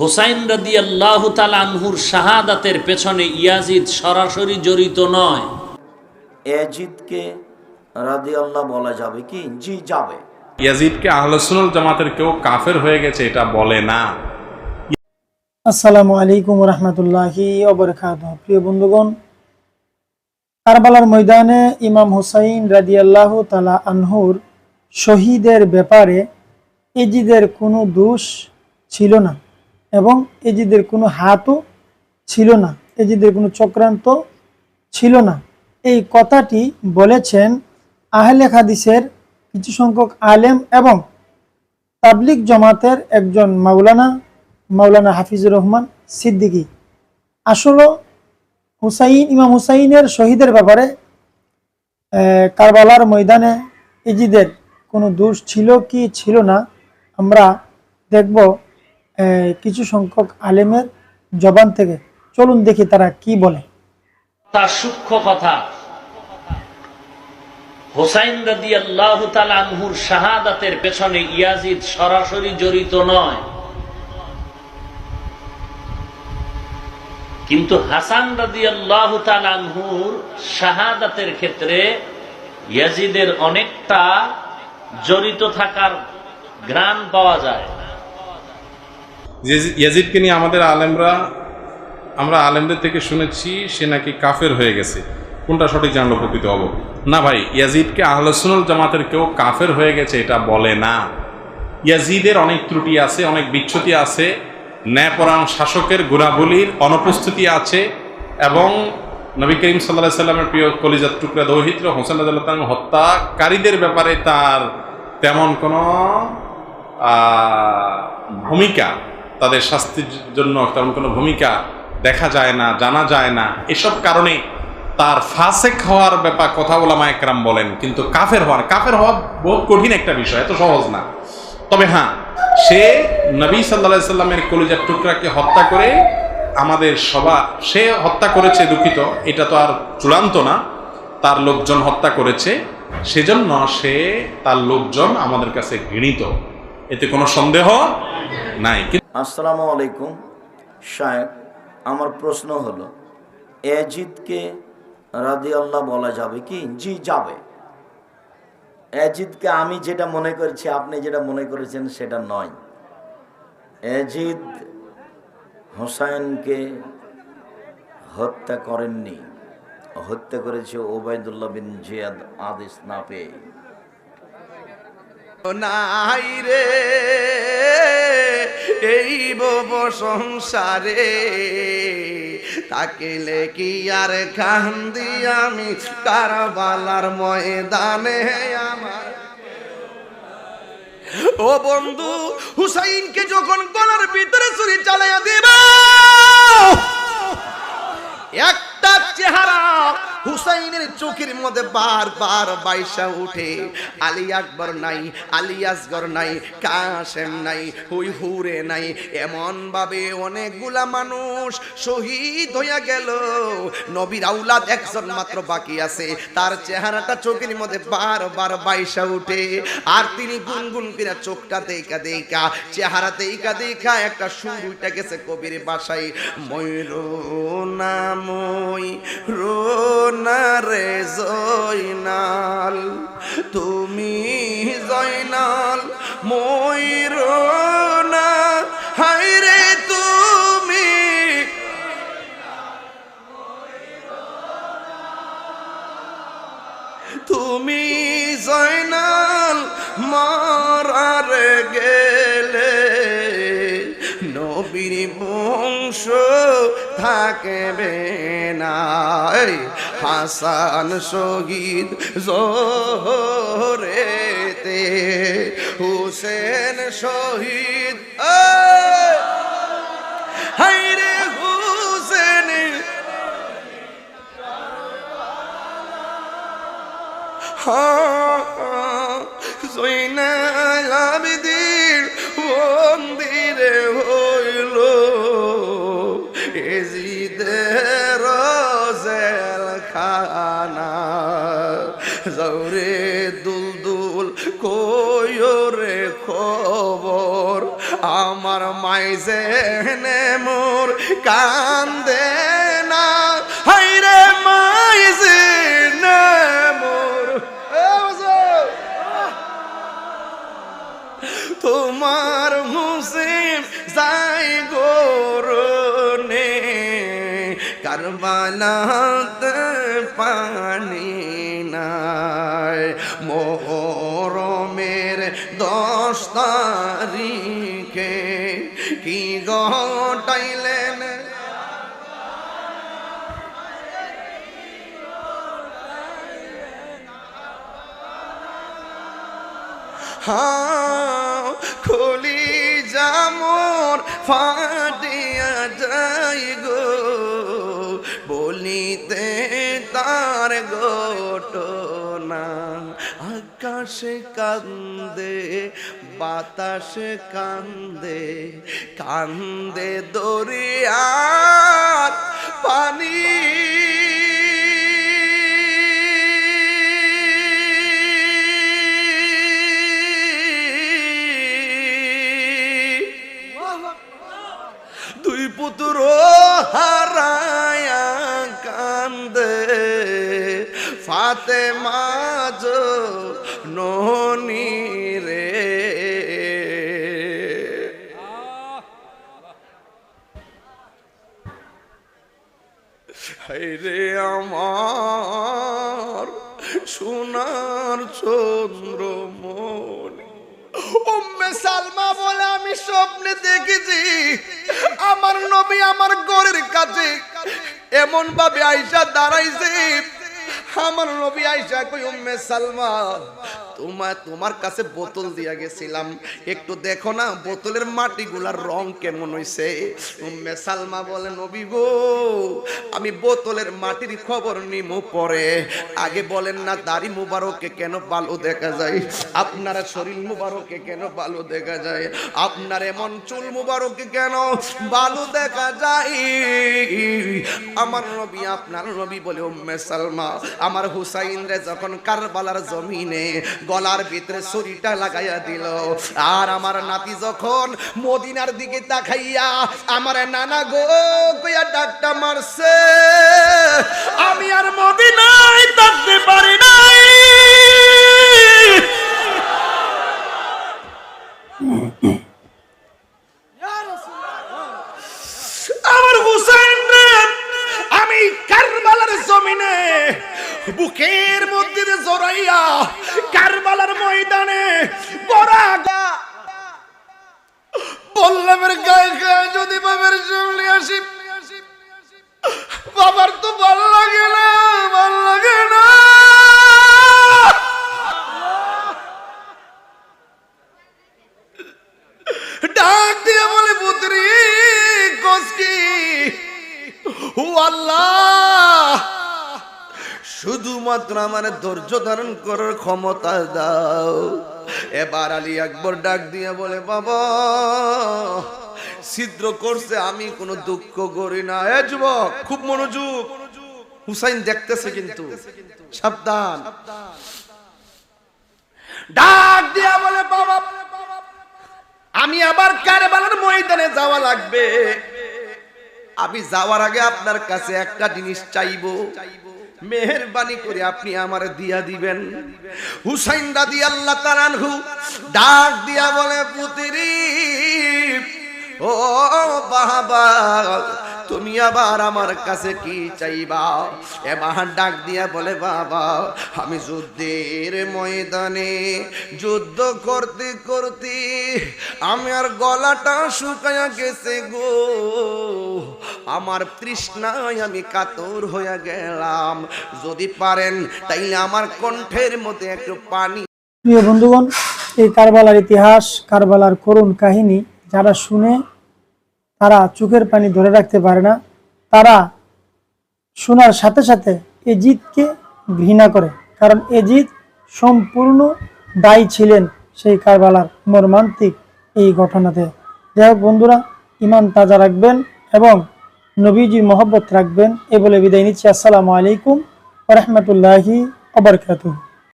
হুসাইন রাদিয়াল্লাহু তাআলা আনহুর শাহাদাতের পেছনে ইয়াজিদ সরাসরি জড়িত নয়। ইয়াজিদকে রাদিয়াল্লাহ বলা যাবে কি? জি, যাবে। ইয়াজিদকে আহলে সুন্নাত জামাতের কেউ কাফের হয়ে গেছে এটা বলে না। আসসালামু আলাইকুম রহমতুল্লাহি ওয়া বারাকাতুহু। প্রিয় বন্ধুগণ, কারবালার ময়দানে ইমাম হুসাইন রাদিয়াল্লাহু তাআলা আনহুর শহীদের ব্যাপারে ইয়াজিদের কোনো দোষ ছিল না এবং ইয়াজিদের কোনো হাতও ছিল না, ইয়াজিদের কোনো চক্রান্ত ছিল না। এই কথাটি বলেছেন আহলে হাদিসের কিছু সংখ্যক আলেম এবং তাবলিগ জামাতের একজন মাওলানা হাফিজুর রহমান সিদ্দিকী। আসলে ইমাম হুসাইনের শহীদের ব্যাপারে কারবালার ময়দানে ইয়াজিদের কোনো দোষ ছিল কি ছিল না আমরা দেখব কিছু সংখ্যক আলেমের জবান থেকে। চলুন দেখি তারা কি বলে। তার সূক্ষ্ম কথা, হুসাইন রাদিয়াল্লাহু তাআলা আনহুর শাহাদাতের পেছনে ইয়াজিদ সরাসরি জড়িত নয়, কিন্তু হাসান রাদিয়াল্লাহু তাআলা আনহুর শাহাদাতের ক্ষেত্রে ইয়াজিদের অনেকটা জড়িত থাকার ঘ্রাণ পাওয়া যায়। ইয়াজিদকে নিয়ে আমরা আলেমদের থেকে শুনেছি সে নাকি কাফের হয়ে গেছে। কোনটা সঠিক জানলো প্রকৃত হব না ভাই। ইয়াজিদকে আহলে সুন্নাত জামাতের কেউ কাফের হয়ে গেছে এটা বলে না। ইয়াজিদের অনেক ত্রুটি আছে, অনেক বিচ্যুতি আছে, ন্যায়পরায়ণ শাসকের গুণাবলীর অনুপস্থিতি আছে এবং নবী করিম সাল্লাল্লাহু আলাইহি সাল্লামের প্রিয় কলিজার টুকরা দৌহিত্র হোসেন রাদিয়াল্লাহু তাআলা হত্যাকারীদের ব্যাপারে তার তেমন কোনো ভূমিকা, তাদের শাস্তির জন্য তেমন কোনো ভূমিকা দেখা যায় না, জানা যায় না। এসব কারণে তার ফাসেক হওয়ার ব্যাপার কথা ওলামা একরাম বলেন, কিন্তু কাফের হওয়া বহুত কঠিন একটা বিষয়, এত সহজ না। তবে হ্যাঁ, সে নবী সাল্লাল্লাহু আলাইহি সাল্লামের কলিজার টুকরাকে হত্যা করে সে হত্যা করেছে, দুঃখিত, এটা তো আর চূড়ান্ত না, তার লোকজন হত্যা করেছে, সেজন্য তার লোকজন আমাদের কাছে ঘৃণিত, এতে কোনো সন্দেহ নাই। আসসালামু আলাইকুম শায়েখ, আমার প্রশ্ন হলো ইয়াজিদকে রাদিয়াল্লাহ বলা যাবে কি? জি, যাবে। ইয়াজিদকে আমি যেটা মনে করছি, আপনি যেটা মনে করেছেন সেটা নয়। ইয়াজিদ হুসাইনকে হত্যা করেননি, হত্যা করেছে ওবায়দুল্লাহ বিন জিয়াদ আদেশ না পেয়ে। নাই রে এই বব সংসারে তাকিলে কি আর কান্দি আমি কারবালার ময়দানে আমার। ও বন্ধু, হুসাইনকে যখন গলার ভিতরে ছুরি চালাইয়া দিবা, একটা চেহারা হুসাইনের চোখের মধ্যে বারবার বাইসা উঠে। আলী আকবর নাই, আলী আসগর নাই, কাসেম নাই, হুরে নাই, এমন ভাবে অনেকগুলা মানুষ শহীদ হইয়া গেল। নবীর আউলাদ একজন মাত্র বাকি আছে, তার চেহারাটা চোখের মধ্যে বারবার বাইসা উঠে। আর তিনি গুনগুন করে চোখটা দেখা চেহারা দেখা একটা সুর উঠে গেছে কবির বাসায়, মই রোনা রে জয়নাল, তুমি জয়নাল মই রোনা, হায় রে তুমি জয়নাল মারারে গেলে নবীর বংশ থাকবে না। হাসান শহীদ জোহরেতে, হুসেন শহীদ হায়রে হুসেন, জয়নাল আবেদীন মন্দিরে হইল ইয়াজিদের জেলখানা। জৌরে দুলদুল কইরে খবর আমার মায় মাইজে মোর কান্দে না, হাইরে মাইজে মোর তোমার হুসেন যাই গোরনে, কারবালাতে পানি নাই, মোহরমের 10 তারিখে কি ঘটাইলেন, খুলি জামর ফাটিয়া যাই গো, বলিতে তার ঘটনা, আকাশে কান্দে বাতাসে কান্দে, কান্দে দরিয়ার পানি, দুই পুত্র হারায়া কান্দে, ফাতেমা জননী রে, হায়রে আমার সোনার চন্দ্রমণি। উম্মে সালমা বলে আমি স্বপ্নে দেখেছি আমার নবী আমার ঘরের কাছে এমন ভাবে আয়েশা দাঁড়াইছে, আমার নবী আয়েশা কই উম্মে সালমা তোমার কাছে বোতল দিয়া গেছিলাম, একটু দেখো না বোতলের মাটিগুলার রং কেমন হইছে। উম্মে সালমা বলে নবী গো আমি বোতলের মাটির খবর নিমু পরে, আগে বলেন না দাড়ি মুবারকে কেন ভালো দেখা যায়, আপনার শরীর মুবারকে কেন ভালো দেখা যায়, আপনার এমন চুল মুবারকে কেন ভালো দেখা যায়। আমার নবী আপনার নবী বলে উম্মে সালমা আমার হুসাইন রে যখন কারবালার জমিনে গলার ভিতরে ছুরিটা লাগাইয়া দিল, আর আমার নাতি যখন মদিনার দিকে তাকাইয়া আমার নানা গো কইয়া ডাকটা মারছে, আমি আর মদিনায় থাকতে পারি নাই। আমার হুসাইন রে আমি কারবালার জমিনে বুকের মধ্যে জড়াইয়া কারবালার ময়দানে বরাগা বললাম গায়ে গায়ে যদি বাবার সামনে আসি, বাবার তো ভালো লাগে না, ভালো লাগে না। ডাক দিয়ে বলে পুত্রী কসকি ও আল্লাহ শুধুমাত্র আমার ধৈর্য ধারণ করার ক্ষমতা দাও। এবার আলী আকবর ডাক দিয়ে বলে বাবা ছিদ্র করছে আমি কোনো দুঃখ করি না। এ যুবক খুব মনোযোগ, হুসাইন দেখতেছে কিন্তু সাবধান। ডাক দিয়া বলে বাবা আমি আবার কারবালার ময়দানে যাওয়া লাগবে, আমি যাওয়ার আগে আপনার কাছে একটা জিনিস চাইবো, মেহেরবানি করে আপনি আমার দিয়া দিবেন। হুসাইন রাদিয়াল্লাহু তাআলা আনহু ডাক দিয়া বলে পুত্রী ও বাবা তুমি আবার আমার কাছে কি চাইবা? এবার ডাক দিয়া বলে বাবা আমি যুদ্ধের ময়দানে যুদ্ধ করতে করতে আমি আর গলাটা শুকায়া গেছে গো, আমার তৃষ্ণায় আমি কাতর হয়ে গেলাম, যদি পারেন তাইলে আমার কণ্ঠের মধ্যে একটু পানি। প্রিয় বন্ধুগণ, এই কারবালার ইতিহাস, কারবালার করুণ কাহিনী যারা শুনে তারা চোখের পানি ধরে রাখতে পারে না, তারা শোনার সাথে সাথে এজিদকে ঘৃণা করে, কারণ এজিদ সম্পূর্ণ দায়ী ছিলেন সেই কারবালার মর্মান্তিক এই ঘটনাতে। যাই হোক বন্ধুরা, ঈমান তাজা রাখবেন এবং নবীজির মহব্বত রাখবেন এ বলে বিদায় নিচ্ছি। আসসালামু আলাইকুম ওয়া রাহমাতুল্লাহি ওয়া বারাকাতুহু।